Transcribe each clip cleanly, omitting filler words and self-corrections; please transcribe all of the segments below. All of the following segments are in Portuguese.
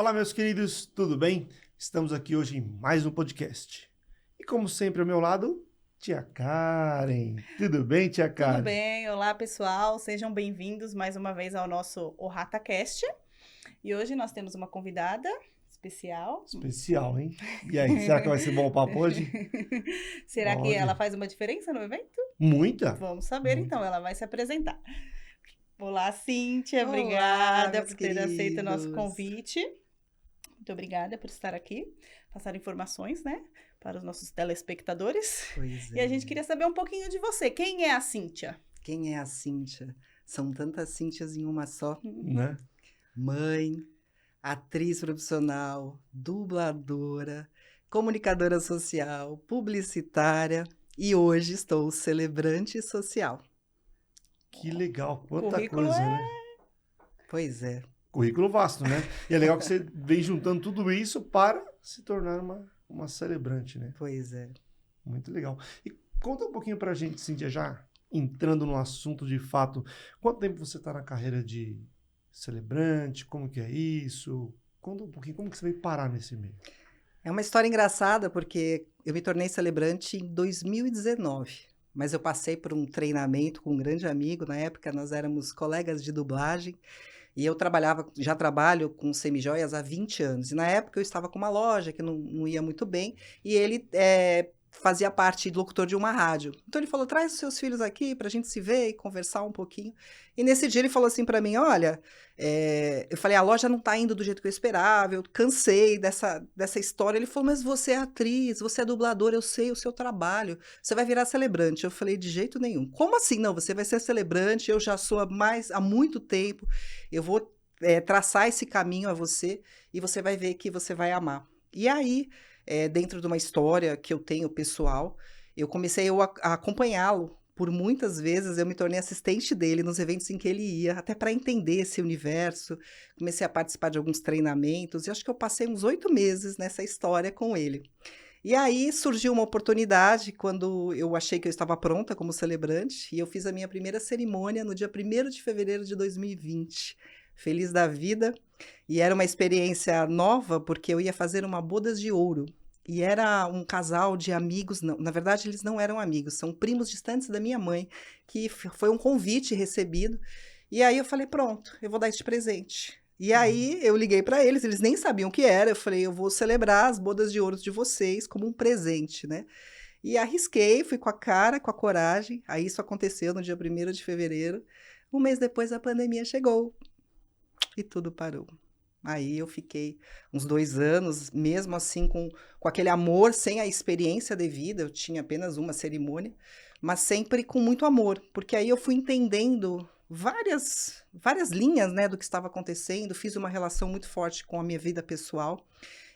Fala, meus queridos, tudo bem? Estamos aqui hoje em mais um podcast. E como sempre, ao meu lado, tia Karen. Tudo bem, tia Karen? Tudo bem, olá pessoal, sejam bem-vindos mais uma vez ao nosso OrrataCast. E hoje nós temos uma convidada especial. Especial, hein? E aí, será que vai ser bom o papo hoje? Será que Olha. ela faz uma diferença no evento? Muita? Vamos saber Muita. então, ela vai se apresentar. Olá, Cíntia, Olá, obrigada meus por ter aceito o nosso queridos. convite. Muito obrigada por estar aqui, passar informações, né, para os nossos telespectadores. Pois E a gente queria saber um pouquinho de você. Quem é a Cíntia? Quem é a Cíntia? São tantas Cíntias em uma só. Né? Mãe, atriz profissional, dubladora, comunicadora social, publicitária e hoje estou celebrante social. Que legal, quanta Currículo coisa, é- né? Pois é, Currículo vasto, né? E é legal que você vem juntando tudo isso para se tornar uma celebrante, né? pois é. Muito legal. E conta um pouquinho pra gente, Cíntia, já entrando no assunto de fato, quanto tempo você tá na carreira de celebrante? Como que é isso? Conta um pouquinho, como que você veio parar nesse meio? É uma história engraçada porque eu me tornei celebrante em 2019, mas eu passei por um treinamento com um grande amigo. Na época nós éramos colegas de dublagem e eu já trabalho com semijoias há 20 anos. E na época eu estava com uma loja que não ia muito bem e ele fazia parte de locutor de uma rádio. Então ele falou, traz os seus filhos aqui para a gente se ver e conversar um pouquinho. E nesse dia ele falou assim para mim, olha, eu falei, a loja não está indo do jeito que eu esperava, eu cansei dessa história. Ele falou, mas você é atriz, você é dubladora, eu sei o seu trabalho, você vai virar celebrante. Eu falei, de jeito nenhum. Como assim? Não, você vai ser celebrante, eu já sou há muito tempo, eu vou traçar esse caminho a você e você vai ver que você vai amar. E aí, dentro de uma história que eu tenho pessoal, eu comecei a acompanhá-lo. Por muitas vezes eu me tornei assistente dele nos eventos em que ele ia, até para entender esse universo. Comecei a participar de alguns treinamentos e acho que eu passei uns 8 meses nessa história com ele. E aí surgiu uma oportunidade quando eu achei que eu estava pronta como celebrante e eu fiz a minha primeira cerimônia no dia 1º de fevereiro de 2020. Feliz da vida. E era uma experiência nova porque eu ia fazer uma bodas de ouro. E era um casal de amigos, não, na verdade eles não eram amigos, são primos distantes da minha mãe, que foi um convite recebido. E aí eu falei, pronto, eu vou dar este presente. E aí eu liguei para eles nem sabiam o que era, eu falei, eu vou celebrar as bodas de ouro de vocês como um presente, né? E arrisquei, fui com a cara, com a coragem, aí isso aconteceu no dia 1º de fevereiro. Um mês depois a pandemia chegou e tudo parou. Aí eu fiquei uns 2 anos, mesmo assim, com aquele amor, sem a experiência devida. Eu tinha apenas uma cerimônia, mas sempre com muito amor, porque aí eu fui entendendo várias linhas, né, do que estava acontecendo, fiz uma relação muito forte com a minha vida pessoal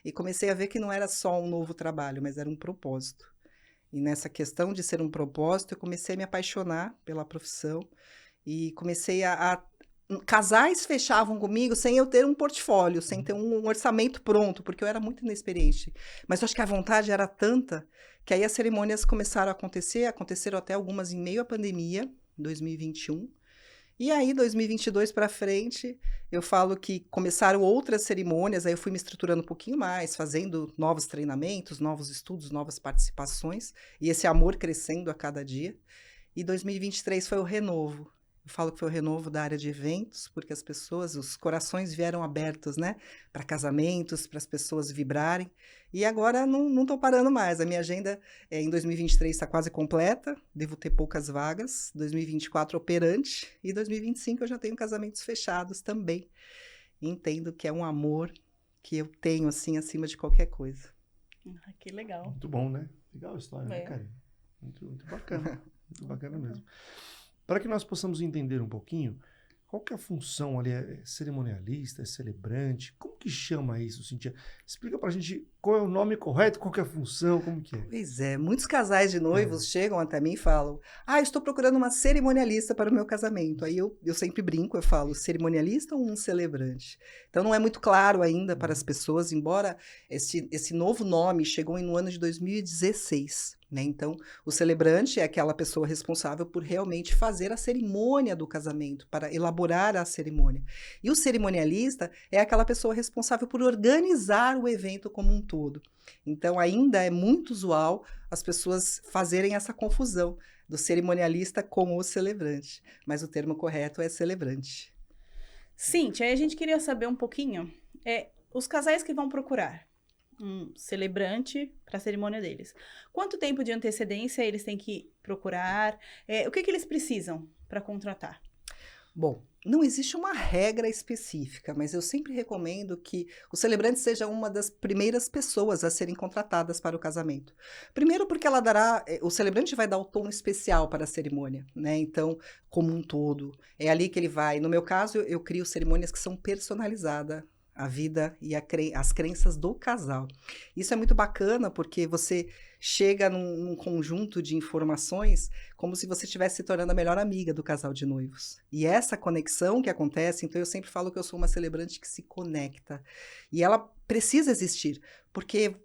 e comecei a ver que não era só um novo trabalho, mas era um propósito. E nessa questão de ser um propósito, eu comecei a me apaixonar pela profissão e comecei casais fechavam comigo sem eu ter um portfólio, sem ter um orçamento pronto, porque eu era muito inexperiente. Mas eu acho que a vontade era tanta que aí as cerimônias começaram a acontecer, aconteceram até algumas em meio à pandemia, em 2021. E aí, 2022 para frente, eu falo que começaram outras cerimônias, aí eu fui me estruturando um pouquinho mais, fazendo novos treinamentos, novos estudos, novas participações, e esse amor crescendo a cada dia. E 2023 foi o renovo. Eu falo que foi o renovo da área de eventos, porque as pessoas, os corações vieram abertos, né? Para casamentos, para as pessoas vibrarem. E agora não estou parando mais. A minha agenda em 2023 está quase completa, devo ter poucas vagas. 2024 operante e 2025 eu já tenho casamentos fechados também. E entendo que é um amor que eu tenho, assim, acima de qualquer coisa. Que legal. Muito bom, né? Legal a história, né, É. Karen? Muito bacana. Muito bacana mesmo. Para que nós possamos entender um pouquinho, qual que é a função ali? É cerimonialista, é celebrante? Como que chama isso, Cíntia? Explica pra gente qual é o nome correto, qual que é a função, como que é? Pois é, muitos casais de noivos chegam até mim e falam, eu estou procurando uma cerimonialista para o meu casamento. Aí eu sempre brinco, eu falo, cerimonialista ou um celebrante? Então não é muito claro ainda para as pessoas, embora esse novo nome chegou no ano de 2016. né? Então, o celebrante é aquela pessoa responsável por realmente fazer a cerimônia do casamento, para elaborar a cerimônia. E o cerimonialista é aquela pessoa responsável por organizar o evento como um todo. Então, ainda é muito usual as pessoas fazerem essa confusão do cerimonialista com o celebrante, mas o termo correto é celebrante. Cíntia, aí a gente queria saber um pouquinho, os casais que vão procurar um celebrante para a cerimônia deles. Quanto tempo de antecedência eles têm que procurar? O que eles precisam para contratar? Bom, não existe uma regra específica, mas eu sempre recomendo que o celebrante seja uma das primeiras pessoas a serem contratadas para o casamento. Primeiro porque o celebrante vai dar o tom especial para a cerimônia, né? Então, como um todo, é ali que ele vai. No meu caso, eu crio cerimônias que são personalizadas, a vida e as crenças do casal. Isso é muito bacana porque você chega num conjunto de informações como se você estivesse se tornando a melhor amiga do casal de noivos. E essa conexão que acontece, então eu sempre falo que eu sou uma celebrante que se conecta. E ela precisa existir, porque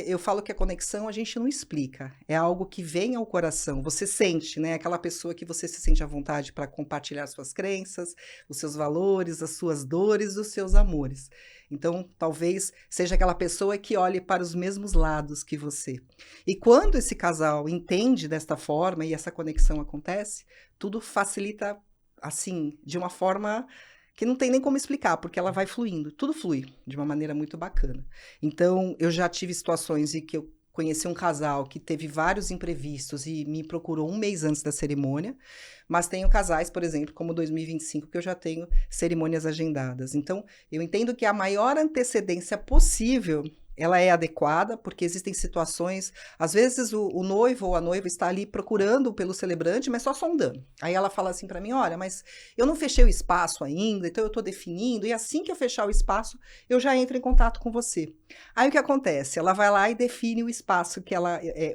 eu falo que a conexão a gente não explica, é algo que vem ao coração, você sente, né? Aquela pessoa que você se sente à vontade para compartilhar suas crenças, os seus valores, as suas dores, os seus amores. Então, talvez seja aquela pessoa que olhe para os mesmos lados que você. E quando esse casal entende desta forma e essa conexão acontece, tudo facilita, assim, de uma forma que não tem nem como explicar, porque ela vai fluindo. Tudo flui de uma maneira muito bacana. Então, eu já tive situações em que eu conheci um casal que teve vários imprevistos e me procurou um mês antes da cerimônia, mas tenho casais, por exemplo, como 2025, que eu já tenho cerimônias agendadas. Então, eu entendo que a maior antecedência possível ela é adequada, porque existem situações, às vezes o noivo ou a noiva está ali procurando pelo celebrante, mas só sondando. Aí ela fala assim para mim, olha, mas eu não fechei o espaço ainda, então eu estou definindo, e assim que eu fechar o espaço, eu já entro em contato com você. Aí o que acontece? Ela vai lá e define o espaço,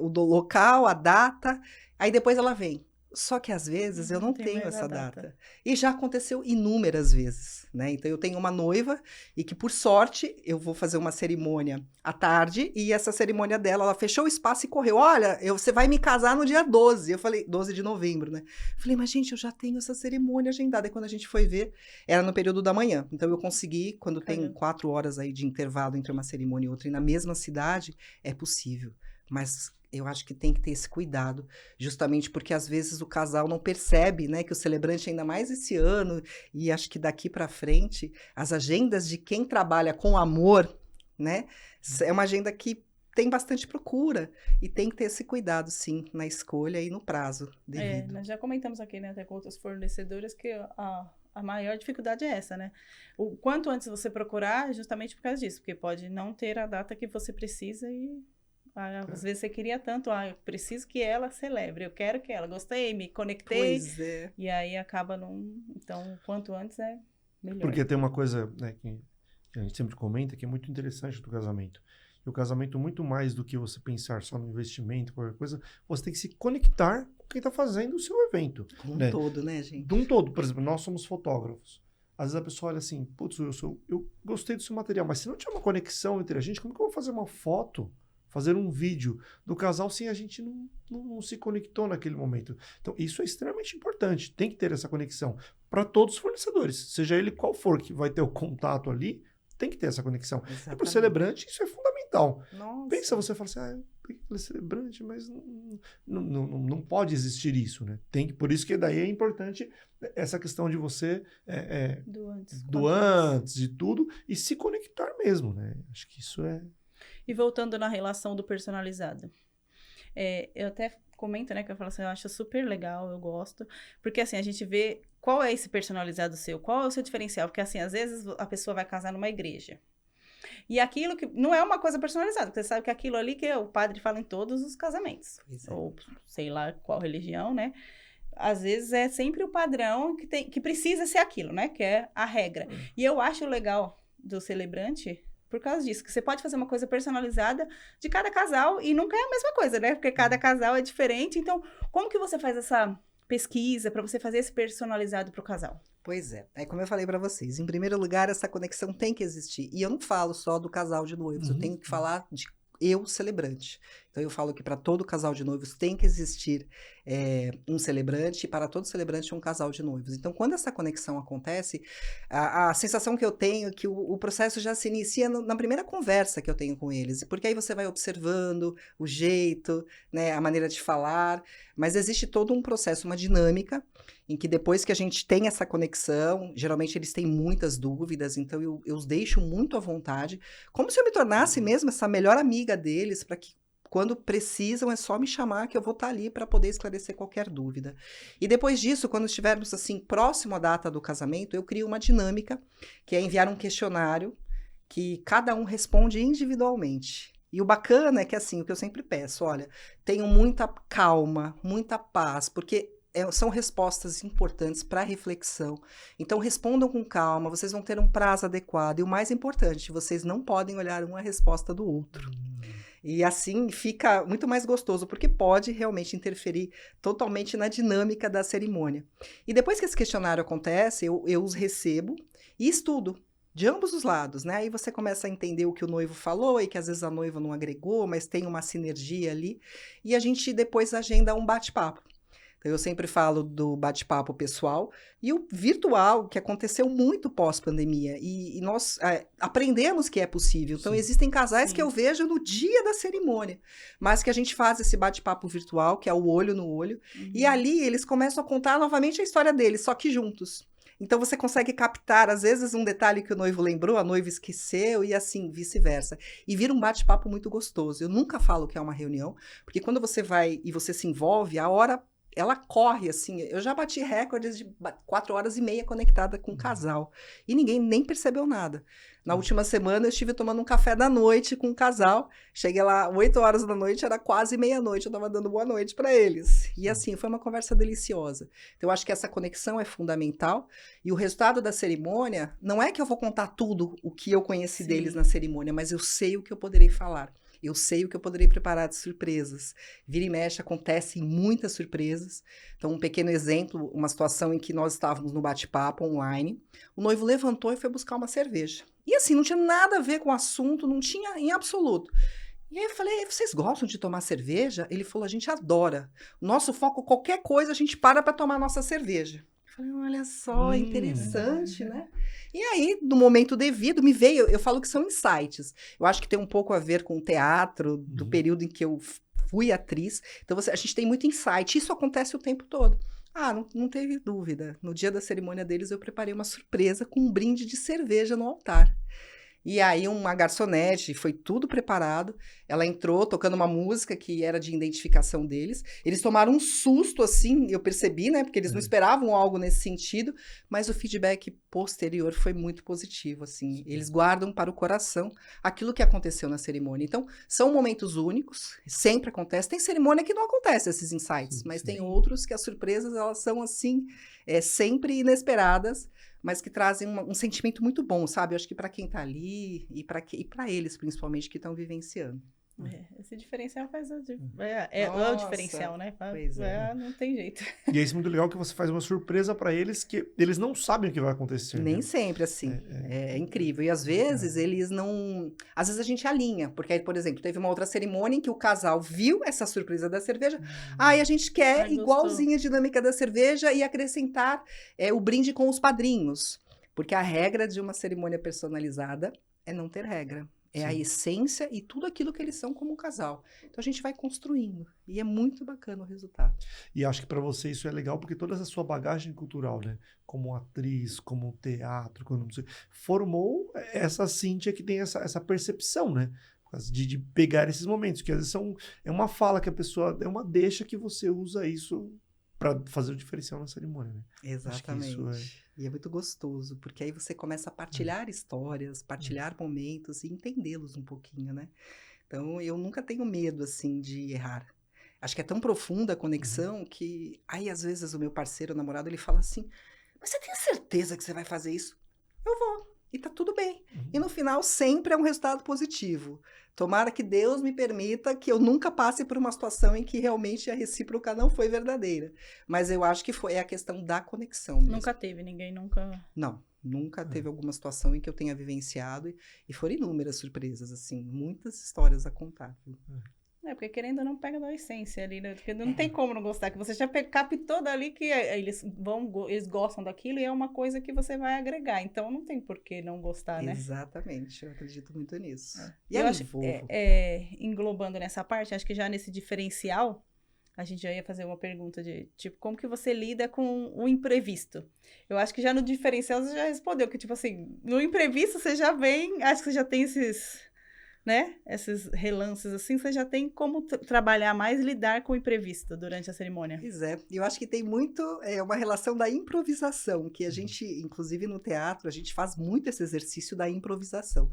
o do local, a data, aí depois ela vem. Só que às vezes eu não tenho essa data. E já aconteceu inúmeras vezes, né? Então eu tenho uma noiva e que, por sorte, eu vou fazer uma cerimônia à tarde e essa cerimônia dela, ela fechou o espaço e correu. Olha, você vai me casar no dia 12. Eu falei, 12 de novembro, né? Eu falei, mas gente, eu já tenho essa cerimônia agendada. E quando a gente foi ver, era no período da manhã. Então eu consegui, quando tem 4 horas aí de intervalo entre uma cerimônia e outra e na mesma cidade, é possível. Mas eu acho que tem que ter esse cuidado, justamente porque às vezes o casal não percebe, né, que o celebrante, ainda mais esse ano, e acho que daqui para frente, as agendas de quem trabalha com amor, né, é uma agenda que tem bastante procura e tem que ter esse cuidado, sim, na escolha e no prazo devido. Nós já comentamos aqui, né, até com outros fornecedores, que a maior dificuldade é essa, né? O quanto antes você procurar, justamente por causa disso, porque pode não ter a data que você precisa e... às vezes você queria tanto, eu preciso que ela celebre, eu quero que ela, gostei, me conectei. Pois é. E aí acaba Então, quanto antes é melhor. Porque tem uma coisa, né, que a gente sempre comenta, que é muito interessante do casamento. E o casamento, muito mais do que você pensar só no investimento, qualquer coisa, você tem que se conectar com quem está fazendo o seu evento. Um todo, né, gente? De um todo. Por exemplo, nós somos fotógrafos. Às vezes a pessoa olha assim, putz, eu gostei do seu material, mas se não tiver uma conexão entre a gente, como que eu vou fazer uma foto? Fazer um vídeo do casal sem a gente não se conectou naquele momento. Então, isso é extremamente importante. Tem que ter essa conexão para todos os fornecedores. Seja ele qual for que vai ter o contato ali, tem que ter essa conexão. Exatamente. E para o celebrante, isso é fundamental. Nossa. Pensa, você fala assim, eu peguei aquele celebrante, mas não pode existir isso, né? Por isso que daí é importante essa questão de você do antes de tudo e se conectar mesmo, né? Acho que isso é... E voltando na relação do personalizado. Eu até comento, né, que eu falo assim, eu acho super legal, eu gosto. Porque, assim, a gente vê qual é esse personalizado seu, qual é o seu diferencial. Porque, assim, às vezes a pessoa vai casar numa igreja. E aquilo que não é uma coisa personalizada, porque você sabe que aquilo ali que o padre fala em todos os casamentos. Ou sei lá qual religião, né? Às vezes é sempre o padrão que precisa ser aquilo, né? Que é a regra. E eu acho legal do celebrante... por causa disso, que você pode fazer uma coisa personalizada de cada casal e nunca é a mesma coisa, né? Porque cada casal é diferente. Então, como que você faz essa pesquisa para você fazer esse personalizado para o casal? Pois é. Como eu falei para vocês, em primeiro lugar, essa conexão tem que existir. E eu não falo só do casal de noivos, eu tenho que falar eu celebrante. Então, eu falo que para todo casal de noivos tem que existir um celebrante, e para todo celebrante um casal de noivos. Então, quando essa conexão acontece, a sensação que eu tenho é que o processo já se inicia na primeira conversa que eu tenho com eles, porque aí você vai observando o jeito, né, a maneira de falar, mas existe todo um processo, uma dinâmica, em que depois que a gente tem essa conexão, geralmente eles têm muitas dúvidas, então eu os deixo muito à vontade, como se eu me tornasse mesmo essa melhor amiga deles, para que quando precisam, é só me chamar que eu vou estar ali para poder esclarecer qualquer dúvida. E depois disso, quando estivermos assim próximo à data do casamento, eu crio uma dinâmica, que é enviar um questionário que cada um responde individualmente. E o bacana é que assim, o que eu sempre peço, olha, tenham muita calma, muita paz, porque são respostas importantes para reflexão. Então, respondam com calma, vocês vão ter um prazo adequado. E o mais importante, vocês não podem olhar uma resposta do outro. E assim fica muito mais gostoso, porque pode realmente interferir totalmente na dinâmica da cerimônia. E depois que esse questionário acontece, eu os recebo e estudo de ambos os lados, né? Aí você começa a entender o que o noivo falou e que às vezes a noiva não agregou, mas tem uma sinergia ali. E a gente depois agenda um bate-papo. Eu sempre falo do bate-papo pessoal e o virtual, que aconteceu muito pós-pandemia. E nós aprendemos que é possível. Então, existem casais que eu vejo no dia da cerimônia, mas que a gente faz esse bate-papo virtual, que é o olho no olho. E ali eles começam a contar novamente a história deles, só que juntos. Então, você consegue captar, às vezes, um detalhe que o noivo lembrou, a noiva esqueceu, e assim, vice-versa. E vira um bate-papo muito gostoso. Eu nunca falo que é uma reunião, porque quando você vai e você se envolve, a hora ela corre, assim, eu já bati recordes de 4h30 conectada com um casal, e ninguém nem percebeu nada. Na última semana, eu estive tomando um café da noite com um casal, cheguei lá 8h da noite, era quase meia-noite, eu estava dando boa noite para eles. E assim, foi uma conversa deliciosa. Então, eu acho que essa conexão é fundamental, e o resultado da cerimônia, não é que eu vou contar tudo o que eu conheci deles na cerimônia, mas eu sei o que eu poderei falar. Eu sei o que eu poderei preparar de surpresas. Vira e mexe, acontecem muitas surpresas. Então, um pequeno exemplo, uma situação em que nós estávamos no bate-papo online. O noivo levantou e foi buscar uma cerveja. E assim, não tinha nada a ver com o assunto, não tinha em absoluto. E aí eu falei, vocês gostam de tomar cerveja? Ele falou, a gente adora. O nosso foco, qualquer coisa, a gente para tomar nossa cerveja. Eu falei, olha só, interessante, né? E aí, no momento devido, me veio, eu falo que são insights. Eu acho que tem um pouco a ver com o teatro, do período em que eu fui atriz. Então, a gente tem muito insight. Isso acontece o tempo todo. Não teve dúvida. No dia da cerimônia deles, eu preparei uma surpresa com um brinde de cerveja no altar. E aí uma garçonete, foi tudo preparado, ela entrou tocando uma música que era de identificação deles, eles tomaram um susto assim, eu percebi, né, porque eles não esperavam algo nesse sentido, mas o feedback posterior foi muito positivo, assim, eles guardam para o coração aquilo que aconteceu na cerimônia. Então, são momentos únicos, sempre acontece, tem cerimônia que não acontece esses insights, mas tem outros que as surpresas, elas são assim, sempre inesperadas, mas que trazem um sentimento muito bom, sabe? Eu acho que para quem está ali e para eles, principalmente, que estão vivenciando. Esse diferencial faz o diferencial, né? Pois não tem jeito. E é isso muito legal que você faz uma surpresa para eles que eles não sabem o que vai acontecer. Nem né? sempre assim. É incrível. E às vezes eles não... Às vezes a gente alinha. Porque aí, por exemplo, teve uma outra cerimônia em que o casal viu essa surpresa da cerveja. E a gente quer igualzinha a dinâmica da cerveja e acrescentar o brinde com os padrinhos. Porque a regra de uma cerimônia personalizada é não ter regra. É a essência e tudo aquilo que eles são como um casal. Então, a gente vai construindo. E é muito bacana o resultado. E acho que para você isso é legal, porque toda essa sua bagagem cultural, né? Como atriz, como teatro, como formou essa Cíntia que tem essa percepção, né? De pegar esses momentos, que às vezes é uma fala que a pessoa... É uma deixa que você usa isso para fazer o diferencial na cerimônia, né? Exatamente. E é muito gostoso, porque aí você começa a partilhar histórias, partilhar momentos e entendê-los um pouquinho, né? Então, eu nunca tenho medo, assim, de errar. Acho que é tão profunda a conexão que... Aí, às vezes, o meu parceiro, o namorado, ele fala assim, mas você tem certeza que você vai fazer isso? Eu vou. E tá tudo bem. E no final, sempre é um resultado positivo. Tomara que Deus me permita que eu nunca passe por uma situação em que realmente a recíproca não foi verdadeira. Mas eu acho que é a questão da conexão mesmo. Nunca teve, ninguém nunca... Não, Nunca teve alguma situação em que eu tenha vivenciado e foram inúmeras surpresas, assim, muitas histórias a contar. Viu? Porque querendo ou não pega da essência ali, né? Porque não tem como não gostar, que você já captou dali que eles gostam daquilo e é uma coisa que você vai agregar. Então não tem por que não gostar, né? Exatamente, eu acredito muito nisso. E eu acho, englobando nessa parte, acho que já nesse diferencial, a gente já ia fazer uma pergunta de, tipo, como que você lida com o imprevisto? Eu acho que já no diferencial você já respondeu, que tipo assim, no imprevisto você já vem, acho que você já tem esses... né? Esses relances assim, você já tem como trabalhar mais e lidar com o imprevisto durante a cerimônia. Pois é, eu acho que tem muito uma relação da improvisação, que a gente, inclusive no teatro, a gente faz muito esse exercício da improvisação.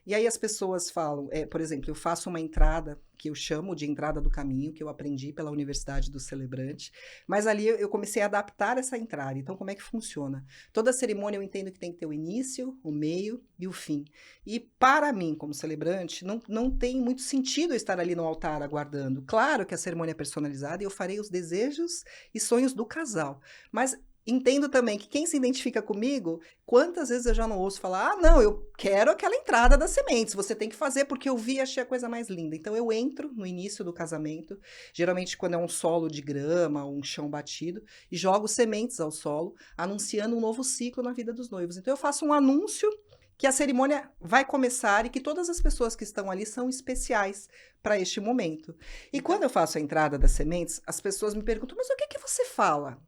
E aí as pessoas falam, por exemplo, eu faço uma entrada, que eu chamo de entrada do caminho, que eu aprendi pela Universidade do Celebrante, mas ali eu comecei a adaptar essa entrada. Então, como é que funciona? Toda cerimônia eu entendo que tem que ter o início, o meio e o fim. E para mim, como celebrante, não tem muito sentido eu estar ali no altar aguardando. Claro que a cerimônia é personalizada e eu farei os desejos e sonhos do casal, mas entendo também que quem se identifica comigo, quantas vezes eu já não ouço falar, não, eu quero aquela entrada das sementes, você tem que fazer porque eu vi e achei a coisa mais linda. Então eu entro no início do casamento, geralmente quando é um solo de grama, um chão batido, e jogo sementes ao solo, anunciando um novo ciclo na vida dos noivos. Então eu faço um anúncio que a cerimônia vai começar e que todas as pessoas que estão ali são especiais para este momento. E quando eu faço a entrada das sementes, as pessoas me perguntam, mas o que você fala?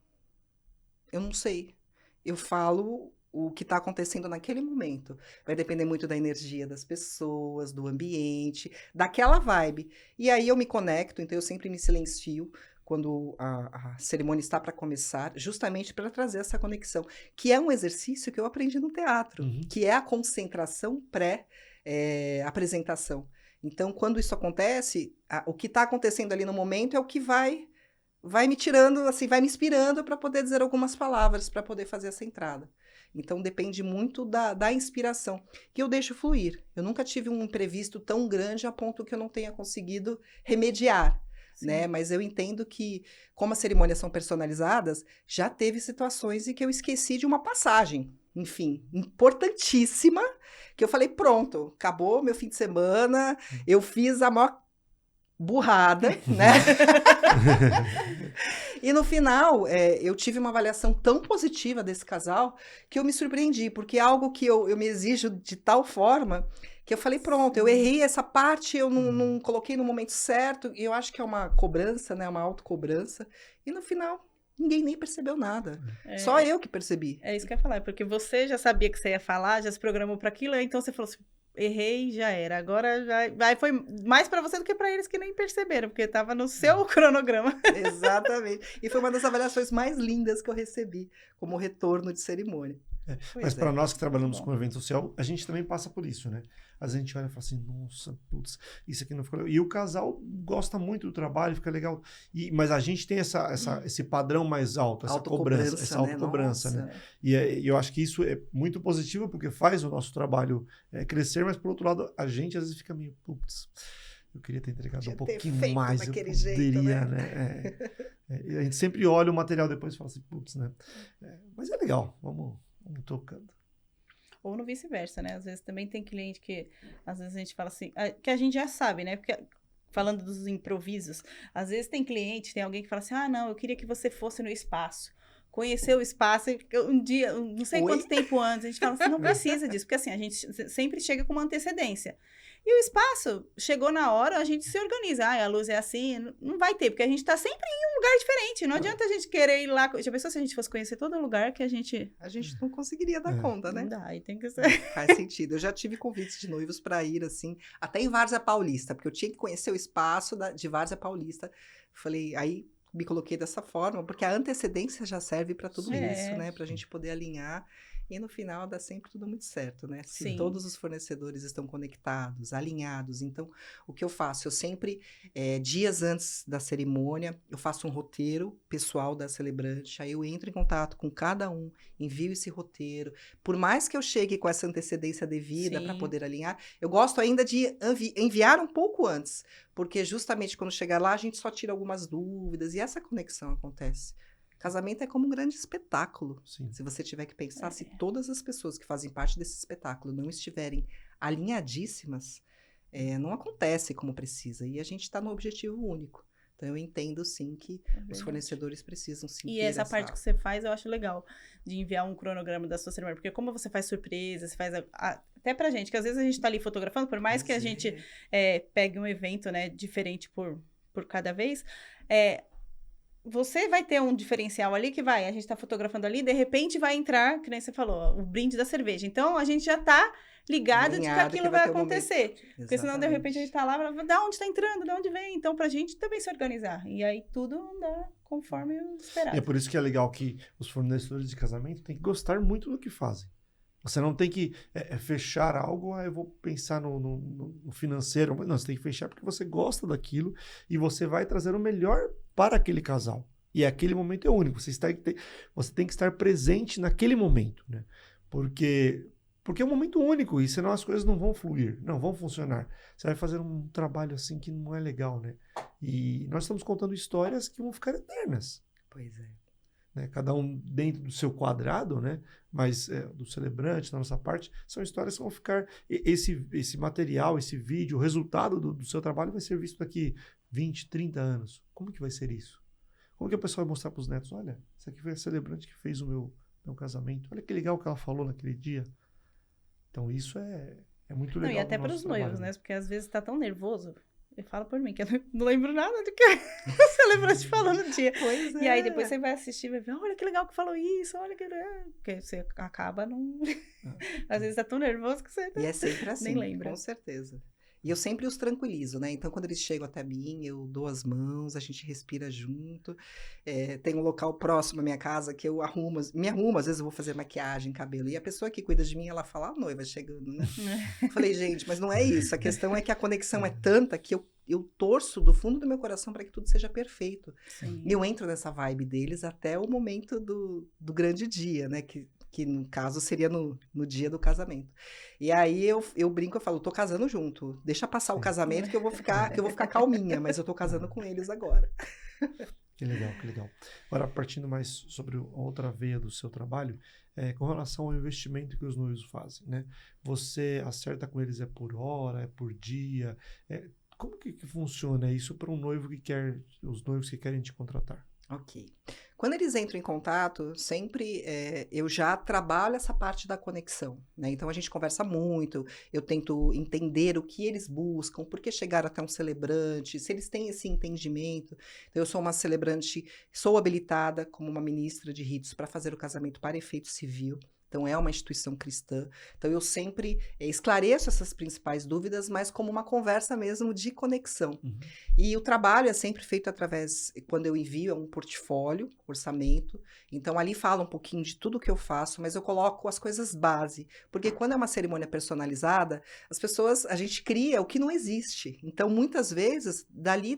Eu não sei. Eu falo o que está acontecendo naquele momento. Vai depender muito da energia das pessoas, do ambiente, daquela vibe. E aí eu me conecto, então eu sempre me silencio quando a cerimônia está para começar, justamente para trazer essa conexão, que é um exercício que eu aprendi no teatro, que é a concentração pré-apresentação. Então, quando isso acontece, o que está acontecendo ali no momento é o que vai me tirando, assim, vai me inspirando para poder dizer algumas palavras, para poder fazer essa entrada. Então, depende muito da inspiração, que eu deixo fluir. Eu nunca tive um imprevisto tão grande a ponto que eu não tenha conseguido remediar, né? Mas eu entendo que, como as cerimônias são personalizadas, já teve situações em que eu esqueci de uma passagem, enfim, importantíssima, que eu falei, pronto, acabou meu fim de semana, eu fiz a maior burrada, né? E no final, eu tive uma avaliação tão positiva desse casal que eu me surpreendi, porque é algo que eu me exijo de tal forma que eu falei, pronto, eu errei essa parte, eu não coloquei no momento certo, e eu acho que é uma cobrança, né? Uma autocobrança, e no final ninguém nem percebeu nada. Só eu que percebi. É isso que eu ia falar, porque você já sabia que você ia falar, já se programou para aquilo, então você falou assim, errei, já era. Agora já foi mais para você do que para eles que nem perceberam, porque estava no seu cronograma. Exatamente. E foi uma das avaliações mais lindas que eu recebi como retorno de cerimônia. Mas para nós que trabalhamos com evento social, a gente também passa por isso, né? Às vezes a gente olha e fala assim, nossa, putz, isso aqui não ficou legal. E o casal gosta muito do trabalho, fica legal. Mas a gente tem esse padrão mais alto, essa cobrança, essa autocobrança, né? E eu acho que isso é muito positivo, porque faz o nosso trabalho crescer, mas por outro lado, a gente às vezes fica meio, putz, eu queria ter entregado um pouquinho mais, eu poderia, jeito, né? A gente sempre olha o material depois e fala assim, putz, né? Mas é legal, vamos tocando. Ou no vice-versa, né? Às vezes também tem cliente que, às vezes a gente fala assim, que a gente já sabe, né? Porque, falando dos improvisos, às vezes tem cliente, tem alguém que fala assim, não, eu queria que você fosse no espaço. Conhecer o espaço, um dia, não sei quanto tempo antes, a gente fala assim, não precisa disso, porque assim, a gente sempre chega com uma antecedência. E o espaço, chegou na hora, a gente se organiza. A luz é assim, não vai ter, porque a gente tá sempre em um lugar diferente. Não adianta a gente querer ir lá. Já pensou se a gente fosse conhecer todo lugar que a gente... A gente não conseguiria dar conta, né? Não dá, aí tem que ser... Faz sentido. Eu já tive convites de noivos para ir, assim, até em Várzea Paulista, porque eu tinha que conhecer o espaço de Várzea Paulista. Falei, aí me coloquei dessa forma, porque a antecedência já serve para tudo isso, né? Pra gente poder alinhar. E no final dá sempre tudo muito certo, né? Se todos os fornecedores estão conectados, alinhados. Então, o que eu faço? Eu sempre, dias antes da cerimônia, eu faço um roteiro pessoal da celebrante. Aí eu entro em contato com cada um, envio esse roteiro. Por mais que eu chegue com essa antecedência devida para poder alinhar, eu gosto ainda de enviar um pouco antes. Porque justamente quando chegar lá, a gente só tira algumas dúvidas e essa conexão acontece. Casamento é como um grande espetáculo. Sim. Se você tiver que pensar, se todas as pessoas que fazem parte desse espetáculo não estiverem alinhadíssimas, não acontece como precisa. E a gente está no objetivo único. Então, eu entendo, sim, que os fornecedores precisam, sim, E ter essa parte que você faz, eu acho legal, de enviar um cronograma da sua cerimônia. Porque como você faz surpresa, você faz... até pra gente, que às vezes a gente tá ali fotografando, por mais que a gente pegue um evento, né, diferente por cada vez, você vai ter um diferencial ali que a gente tá fotografando ali, de repente vai entrar, que nem você falou, o brinde da cerveja. Então, a gente já tá ligado de que aquilo vai acontecer. Porque senão, de repente, a gente tá lá, da onde tá entrando, de onde vem? Então, pra gente também se organizar. E aí, tudo andar conforme o esperado. E é por isso que é legal que os fornecedores de casamento têm que gostar muito do que fazem. Você não tem que fechar algo, eu vou pensar no financeiro. Não, você tem que fechar porque você gosta daquilo e você vai trazer o melhor para aquele casal. E aquele momento é único. Você tem que estar presente naquele momento, né? Porque é um momento único e senão as coisas não vão fluir, não vão funcionar. Você vai fazer um trabalho assim que não é legal, né? E nós estamos contando histórias que vão ficar eternas. Pois é. Né? Cada um dentro do seu quadrado, né? Mas do celebrante, da nossa parte, são histórias que vão ficar... Esse material, esse vídeo, o resultado do seu trabalho vai ser visto daqui 20, 30 anos. Como que vai ser isso? Como que a pessoa vai mostrar para os netos? Olha, essa aqui foi a celebrante que fez o meu casamento. Olha que legal que ela falou naquele dia. Então, isso é muito legal. Não, e até para os noivos, trabalho, né? Porque às vezes tá tão nervoso. Eu falo por mim, que eu não lembro nada do que o celebrante falou no dia. Pois é. E aí depois você vai assistir e vai ver, olha que legal que falou isso, olha que... Porque você acaba não... Às vezes tá tão nervoso que você E é sempre assim, nem lembra. Com certeza. E eu sempre os tranquilizo, né? Então, quando eles chegam até mim, eu dou as mãos, a gente respira junto. Tem um local próximo à minha casa que eu me arrumo, às vezes eu vou fazer maquiagem, cabelo. E a pessoa que cuida de mim, ela fala, a noiva chegando, né? Eu falei, gente, mas não é isso. A questão é que a conexão é tanta que eu torço do fundo do meu coração para que tudo seja perfeito. Sim. E eu entro nessa vibe deles até o momento do grande dia, né? Que no caso seria no dia do casamento. E aí eu brinco, eu falo, tô casando junto. Deixa passar o casamento que eu vou ficar calminha, mas eu tô casando com eles agora. Que legal, que legal. Agora, partindo mais sobre outra veia do seu trabalho, com relação ao investimento que os noivos fazem, né? Você acerta com eles por hora, por dia? Como que funciona isso para um noivo os noivos que querem te contratar? Ok. Quando eles entram em contato, sempre eu já trabalho essa parte da conexão, né? Então, a gente conversa muito, eu tento entender o que eles buscam, por que chegaram até um celebrante, se eles têm esse entendimento. Então, eu sou uma celebrante, sou habilitada como uma ministra de ritos para fazer o casamento para efeito civil. Então, é uma instituição cristã. Então, eu sempre esclareço essas principais dúvidas, mas como uma conversa mesmo de conexão. Uhum. E o trabalho é sempre feito através, quando eu envio, um portfólio, orçamento. Então, ali fala um pouquinho de tudo que eu faço, mas eu coloco as coisas base. Porque quando é uma cerimônia personalizada, a gente cria o que não existe. Então, muitas vezes, dali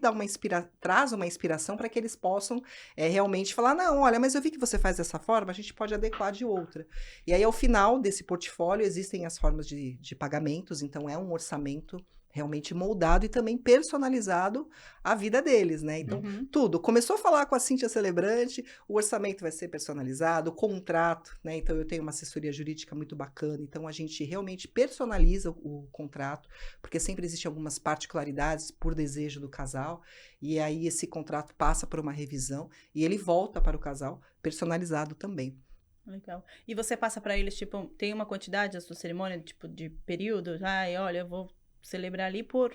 traz uma inspiração para que eles possam realmente falar, não, olha, mas eu vi que você faz dessa forma, a gente pode adequar de outra. E aí, ao final desse portfólio, existem as formas de pagamentos, então é um orçamento realmente moldado e também personalizado à vida deles, né? Então, tudo. Começou a falar com a Cíntia Celebrante, o orçamento vai ser personalizado, o contrato, né? Então, eu tenho uma assessoria jurídica muito bacana, então a gente realmente personaliza o contrato, porque sempre existem algumas particularidades por desejo do casal, e aí esse contrato passa por uma revisão e ele volta para o casal personalizado também. Legal. E você passa para eles, tipo, tem uma quantidade da sua cerimônia, tipo, de período? Olha, eu vou celebrar ali por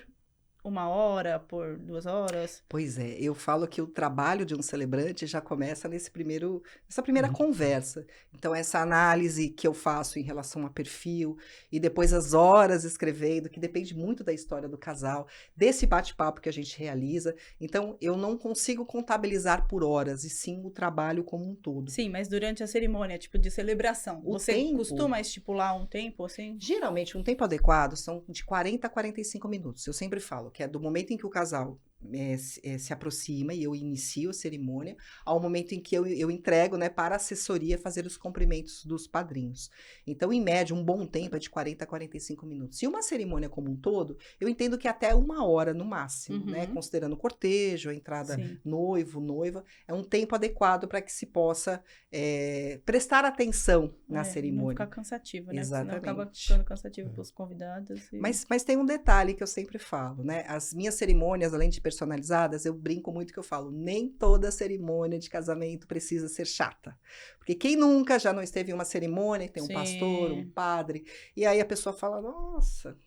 1 hora, por 2 horas? Pois é, eu falo que o trabalho de um celebrante já começa nessa primeira conversa. Então, essa análise que eu faço em relação a perfil, e depois as horas escrevendo, que depende muito da história do casal, desse bate-papo que a gente realiza. Então, eu não consigo contabilizar por horas, e sim o trabalho como um todo. Sim, mas durante a cerimônia, tipo, de celebração, você costuma estipular um tempo, assim? Geralmente, um tempo adequado são de 40 a 45 minutos. Eu sempre falo que é do momento em que o casal se aproxima e eu inicio a cerimônia, ao momento em que eu entrego, né, para a assessoria fazer os cumprimentos dos padrinhos. Então, em média, um bom tempo é de 40 a 45 minutos. E uma cerimônia como um todo, eu entendo que até 1 hora no máximo, né, considerando o cortejo, a entrada Sim. noivo, noiva, é um tempo adequado para que se possa prestar atenção na Não cerimônia. ficar cansativo, né? Exatamente. Senão acaba ficando cansativo para os convidados. Mas tem um detalhe que eu sempre falo, né? As minhas cerimônias, além de personalizadas, eu brinco muito que eu falo, nem toda cerimônia de casamento precisa ser chata. Porque quem nunca já não esteve em uma cerimônia, tem um pastor, um padre, e aí a pessoa fala, nossa,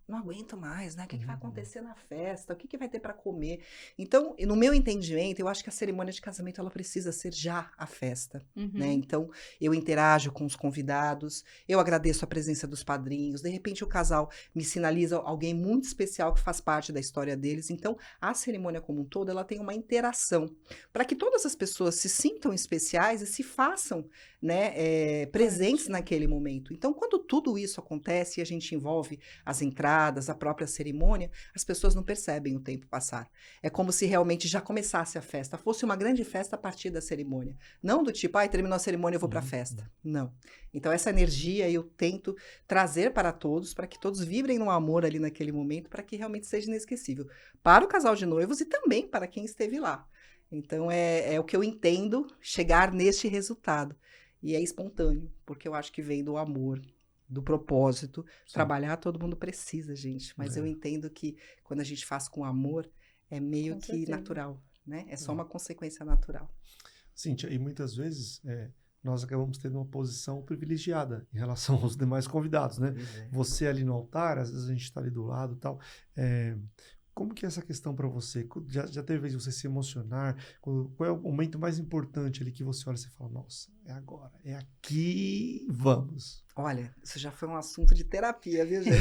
não aguento mais, né? O que vai acontecer na festa? O que vai ter para comer? Então, no meu entendimento, eu acho que a cerimônia de casamento, ela precisa ser já a festa, né? Então, eu interajo com os convidados, eu agradeço a presença dos padrinhos, de repente o casal me sinaliza alguém muito especial que faz parte da história deles. Então, a cerimônia como um todo, ela tem uma interação, para que todas as pessoas se sintam especiais e se façam, né, presentes naquele momento. Então, quando tudo isso acontece e a gente envolve as entradas, a própria cerimônia, as pessoas não percebem o tempo passar. É como se realmente já começasse a festa, fosse uma grande festa a partir da cerimônia. Não do tipo, terminou a cerimônia, eu vou para a festa. Não. Então, essa energia eu tento trazer para todos, para que todos vibrem no amor ali naquele momento, para que realmente seja inesquecível. Para o casal de noivos e também para quem esteve lá. Então, é o que eu entendo chegar neste resultado. E é espontâneo, porque eu acho que vem do amor, do propósito. Sim. Trabalhar todo mundo precisa, gente. Mas eu entendo que quando a gente faz com amor, é meio que natural, né? É só uma consequência natural. Cíntia, e muitas vezes nós acabamos tendo uma posição privilegiada em relação aos demais convidados, né? Você ali no altar, às vezes a gente está ali do lado e tal. Como que é essa questão para você? Já teve vez de você se emocionar? Qual é o momento mais importante ali que você olha e você fala, nossa, é agora, é aqui, vamos. Olha, isso já foi um assunto de terapia, viu, gente?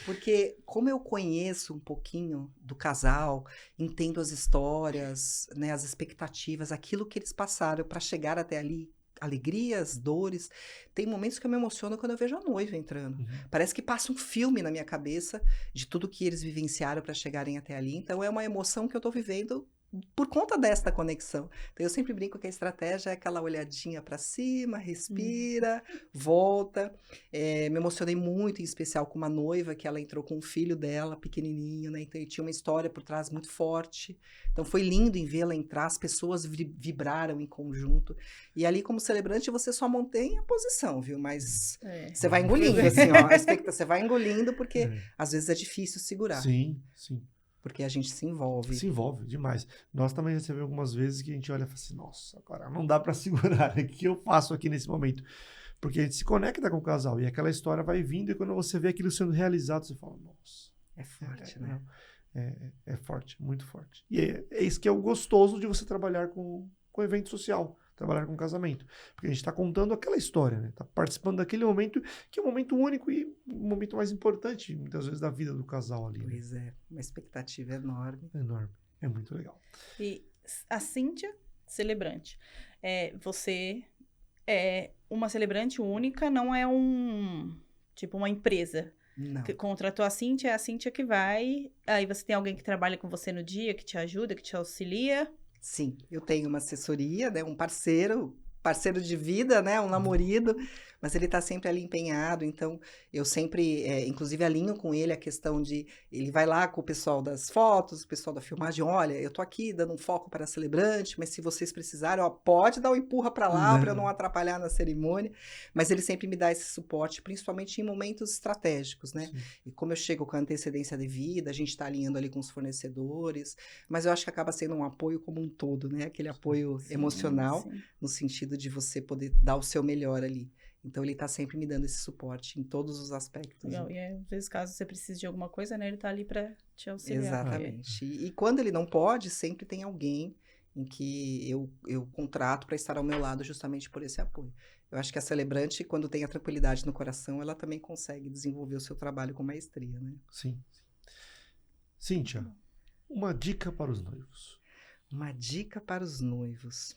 Porque como eu conheço um pouquinho do casal, entendo as histórias, né, as expectativas, aquilo que eles passaram para chegar até ali, alegrias, dores. Tem momentos que eu me emociono quando eu vejo a noiva entrando. Parece que passa um filme na minha cabeça de tudo que eles vivenciaram para chegarem até ali. Então, é uma emoção que eu estou vivendo por conta desta conexão. Então, eu sempre brinco que a estratégia é aquela olhadinha para cima, respira, volta. Me emocionei muito, em especial com uma noiva, que ela entrou com o filho dela, pequenininho, né? Então, tinha uma história por trás muito forte. Então, foi lindo em vê-la entrar, as pessoas vibraram em conjunto. E ali, como celebrante, você só mantém a posição, viu? Mas você vai engolindo, assim, ó. Você vai engolindo, porque às vezes é difícil segurar. Sim, sim. Porque a gente se envolve. Se envolve demais. Nós também recebemos algumas vezes que a gente olha e fala assim, nossa, agora não dá para segurar. O que eu faço aqui nesse momento? Porque a gente se conecta com o casal e aquela história vai vindo e quando você vê aquilo sendo realizado, você fala, nossa. É forte, né? É forte, muito forte. E é isso que é o gostoso de você trabalhar com evento social, trabalhar com casamento. Porque a gente está contando aquela história, né? Está participando daquele momento que é um momento único e um momento mais importante, muitas vezes, da vida do casal ali. Pois é, uma expectativa enorme. Enorme. É muito legal. E a Cíntia, celebrante. Você é uma celebrante única, não é tipo uma empresa. Não. Que contratou a Cíntia, é a Cíntia que vai. Aí você tem alguém que trabalha com você no dia, que te ajuda, que te auxilia. Sim, eu tenho uma assessoria, né, um parceiro de vida, né, um namorado, mas ele está sempre ali empenhado, então eu sempre, inclusive alinho com ele a questão de, ele vai lá com o pessoal das fotos, o pessoal da filmagem, olha, eu tô aqui dando um foco para a celebrante, mas se vocês precisarem, ó, pode dar um empurra para lá, para eu não atrapalhar na cerimônia, mas ele sempre me dá esse suporte, principalmente em momentos estratégicos, né, e como eu chego com a antecedência devida, a gente está alinhando ali com os fornecedores, mas eu acho que acaba sendo um apoio como um todo, né, aquele apoio emocional, no sentido de você poder dar o seu melhor ali. Então, ele está sempre me dando esse suporte em todos os aspectos. Legal. E às vezes, caso você precise de alguma coisa, né? Ele está ali para te auxiliar. Exatamente. E quando ele não pode, sempre tem alguém em que eu contrato para estar ao meu lado justamente por esse apoio. Eu acho que a celebrante, quando tem a tranquilidade no coração, ela também consegue desenvolver o seu trabalho com maestria, né? Sim. Cíntia, uma dica para os noivos. Uma dica para os noivos.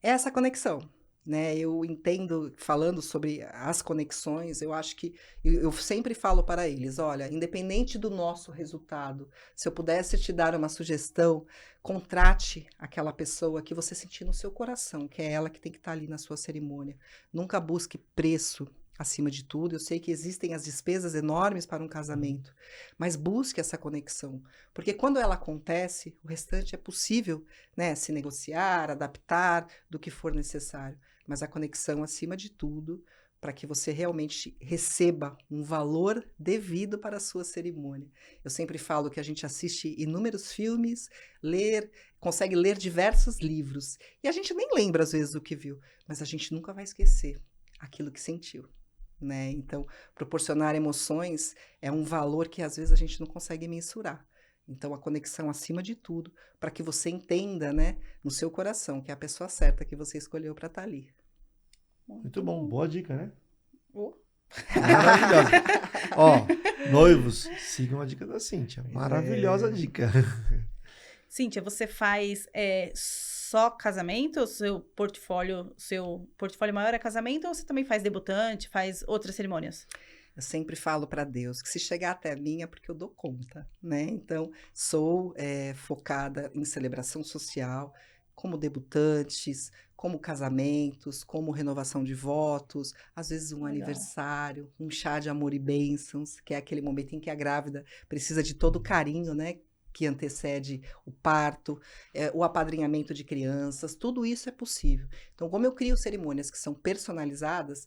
É essa conexão. né? Eu entendo, falando sobre as conexões, eu acho que eu sempre falo para eles, olha, independente do nosso resultado, se eu pudesse te dar uma sugestão, contrate aquela pessoa que você sentir no seu coração, que é ela que tem que estar ali na sua cerimônia. Nunca busque preço acima de tudo. Eu sei que existem as despesas enormes para um casamento, mas busque essa conexão, porque quando ela acontece, o restante é possível, né, se negociar, adaptar do que for necessário, mas a conexão acima de tudo, para que você realmente receba um valor devido para a sua cerimônia. Eu sempre falo que a gente assiste inúmeros filmes, consegue ler diversos livros, e a gente nem lembra às vezes do que viu, mas a gente nunca vai esquecer aquilo que sentiu. Né? Então, proporcionar emoções é um valor que às vezes a gente não consegue mensurar. Então, a conexão acima de tudo, para que você entenda, né, no seu coração, que é a pessoa certa que você escolheu para estar ali. Muito bom, boa dica, né? Oh. Maravilhosa. Ó, noivos, sigam a dica da Cíntia. Maravilhosa dica. Cíntia, você faz só casamento? Seu portfólio maior é casamento ou você também faz debutante, faz outras cerimônias? Eu sempre falo para Deus que se chegar até mim é porque eu dou conta, né? Então, sou focada em celebração social, como debutantes, como casamentos, como renovação de votos, às vezes um aniversário, um chá de amor e bênçãos, que é aquele momento em que a grávida precisa de todo o carinho, né? Que antecede o parto, o apadrinhamento de crianças, tudo isso é possível. Então, como eu crio cerimônias que são personalizadas,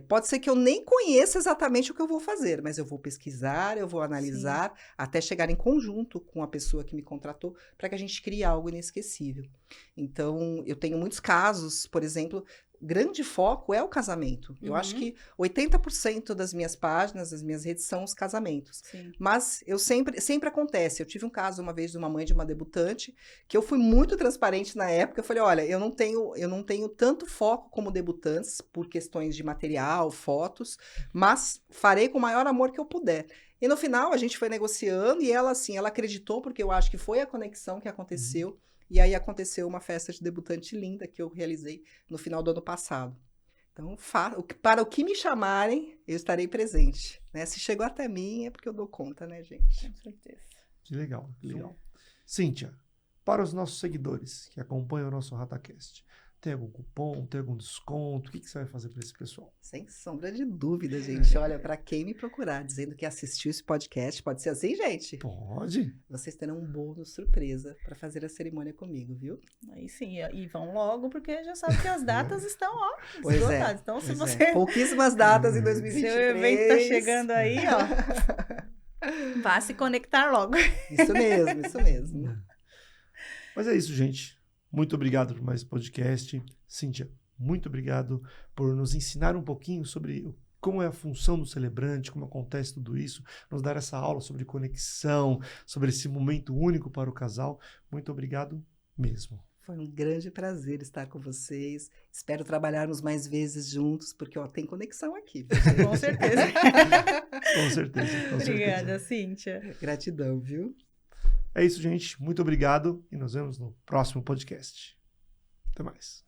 pode ser que eu nem conheça exatamente o que eu vou fazer, mas eu vou pesquisar, eu vou analisar, sim, até chegar em conjunto com a pessoa que me contratou, para que a gente crie algo inesquecível. Então, eu tenho muitos casos, por exemplo, grande foco é o casamento. Uhum. Eu acho que 80% das minhas páginas, das minhas redes, são os casamentos. Sim. Mas eu sempre acontece. Eu tive um caso uma vez de uma mãe de uma debutante, que eu fui muito transparente na época. Eu falei, olha, eu não tenho tanto foco como debutantes, por questões de material, fotos, mas farei com o maior amor que eu puder. E no final, a gente foi negociando e ela, assim, ela acreditou, porque eu acho que foi a conexão que aconteceu. Uhum. E aí aconteceu uma festa de debutante linda que eu realizei no final do ano passado. Então, para o que me chamarem, eu estarei presente. Né? Se chegou até mim, é porque eu dou conta, né, gente? Com certeza. Que legal, que legal. Cíntia, para os nossos seguidores que acompanham o nosso RataCast, tem algum cupom, tem algum desconto? O que você vai fazer para esse pessoal? Sem sombra de dúvida, gente. Olha, para quem me procurar dizendo que assistiu esse podcast, pode ser assim, gente? Pode. Vocês terão um bônus surpresa para fazer a cerimônia comigo, viu? Aí sim, e vão logo, porque já sabe que as datas estão, ó, pois esgotadas. Então, se você... Pouquíssimas datas em 2023. Seu evento tá chegando aí, ó. Vá se conectar logo. Isso mesmo, isso mesmo. Mas é isso, gente. Muito obrigado por mais podcast. Cíntia, muito obrigado por nos ensinar um pouquinho sobre como é a função do celebrante, como acontece tudo isso, nos dar essa aula sobre conexão, sobre esse momento único para o casal. Muito obrigado mesmo. Foi um grande prazer estar com vocês. Espero trabalharmos mais vezes juntos, porque tem conexão aqui. Com certeza. Com certeza. Obrigada, Cíntia. Gratidão, viu? É isso, gente. Muito obrigado e nos vemos no próximo podcast. Até mais.